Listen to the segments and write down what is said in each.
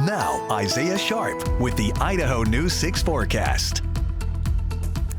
Now, Isaiah Sharp with the Idaho News 6 forecast.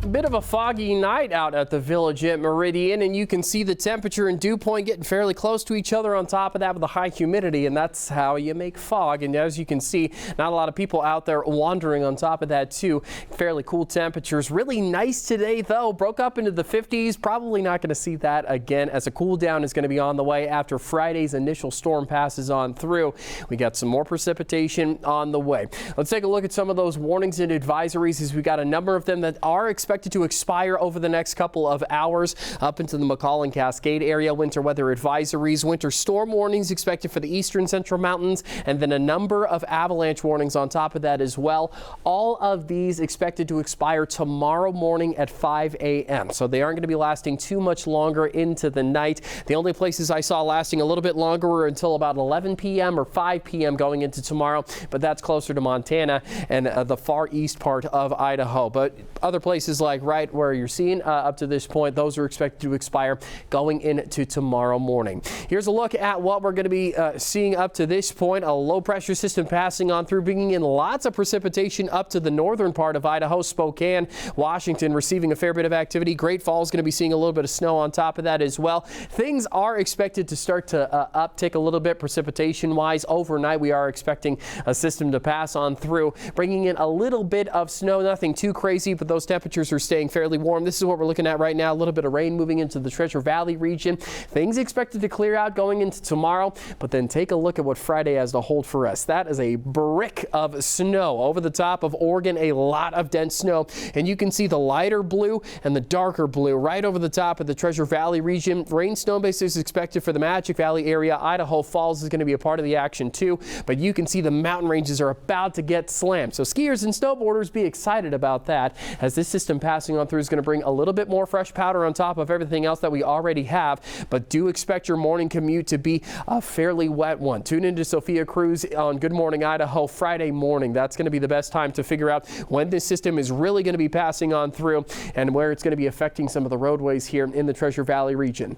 A bit of a foggy night out at the Village at Meridian, and you can see the temperature and dew point getting fairly close to each other on top of that with the high humidity, and that's how you make fog. And as you can see, not a lot of people out there wandering on top of that too. Fairly cool temperatures. Really nice today though. Broke up into the 50s. Probably not going to see that again as a cool down is going to be on the way after Friday's initial storm passes on through. We got some more precipitation on the way. Let's take a look at some of those warnings and advisories as we got a number of them that are expected to expire over the next couple of hours up into the McCall and Cascade area. Winter weather advisories, winter storm warnings expected for the eastern central mountains, and then a number of avalanche warnings on top of that as well. All of these expected to expire tomorrow morning at 5 a.m. So they aren't going to be lasting too much longer into the night. The only places I saw lasting a little bit longer were until about 11 p.m. or 5 p.m. going into tomorrow, but that's closer to Montana and the far east part of Idaho. But other places like right where you're seeing up to this point, those are expected to expire going into tomorrow morning. Here's a look at what we're going to be seeing up to this point. A low pressure system passing on through, bringing in lots of precipitation up to the northern part of Idaho. Spokane, Washington receiving a fair bit of activity. Great Falls going to be seeing a little bit of snow on top of that as well. Things are expected to start to uptick a little bit precipitation wise. Overnight we are expecting a system to pass on through, bringing in a little bit of snow. Nothing too crazy, but those temperatures are staying fairly warm. This is what we're looking at right now. A little bit of rain moving into the Treasure Valley region. Things expected to clear out going into tomorrow, but then take a look at what Friday has to hold for us. That is a brick of snow over the top of Oregon, a lot of dense snow, and you can see the lighter blue and the darker blue right over the top of the Treasure Valley region. Rain snow base is expected for the Magic Valley area. Idaho Falls is going to be a part of the action too, but you can see the mountain ranges are about to get slammed. So skiers and snowboarders, be excited about that, as this system passing on through is going to bring a little bit more fresh powder on top of everything else that we already have, but do expect your morning commute to be a fairly wet one. Tune into Sophia Cruz on Good Morning Idaho Friday morning. That's going to be the best time to figure out when this system is really going to be passing on through and where it's going to be affecting some of the roadways here in the Treasure Valley region.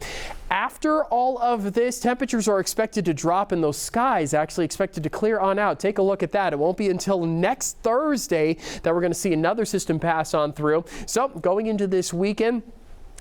After all of this, temperatures are expected to drop and those skies actually expected to clear on out. Take a look at that. It won't be until next Thursday that we're going to see another system pass on through. So going into this weekend,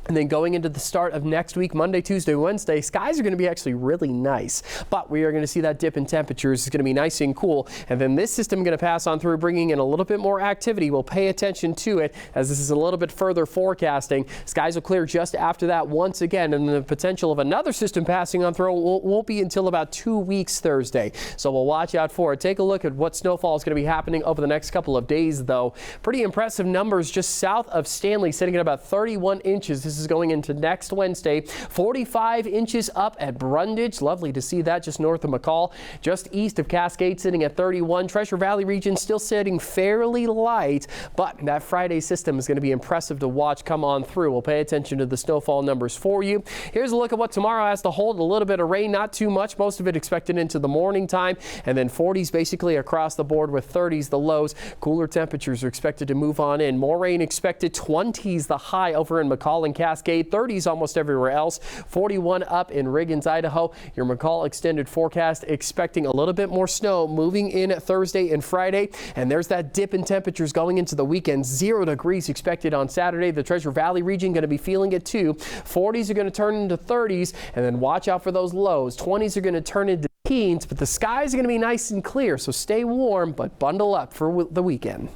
and then going into the start of next week, Monday, Tuesday, Wednesday, skies are going to be actually really nice. But we are going to see that dip in temperatures. It's going to be nice and cool. And then this system is going to pass on through, bringing in a little bit more activity. We'll pay attention to it as this is a little bit further forecasting. Skies will clear just after that once again. And the potential of another system passing on through won't be until about 2 weeks Thursday. So we'll watch out for it. Take a look at what snowfall is going to be happening over the next couple of days, though. Pretty impressive numbers just south of Stanley, sitting at about 31 inches. This is going into next Wednesday. 45 inches up at Brundage. Lovely to see that just north of McCall. Just east of Cascade sitting at 31. Treasure Valley region still sitting fairly light, but that Friday system is going to be impressive to watch come on through. We'll pay attention to the snowfall numbers for you. Here's a look at what tomorrow has to hold. A little bit of rain, not too much. Most of it expected into the morning time, and then 40s basically across the board with 30s the lows. Cooler temperatures are expected to move on in. More rain expected. 20s the high over in McCall and Cascade. 30s almost everywhere else. 41 up in Riggins, Idaho. Your McCall extended forecast expecting a little bit more snow moving in Thursday and Friday. And there's that dip in temperatures going into the weekend. 0 degrees expected on Saturday. The Treasure Valley region going to be feeling it too. 40s are going to turn into 30s, and then watch out for those lows. 20s are going to turn into teens, but the skies are going to be nice and clear. So stay warm, but bundle up for the weekend.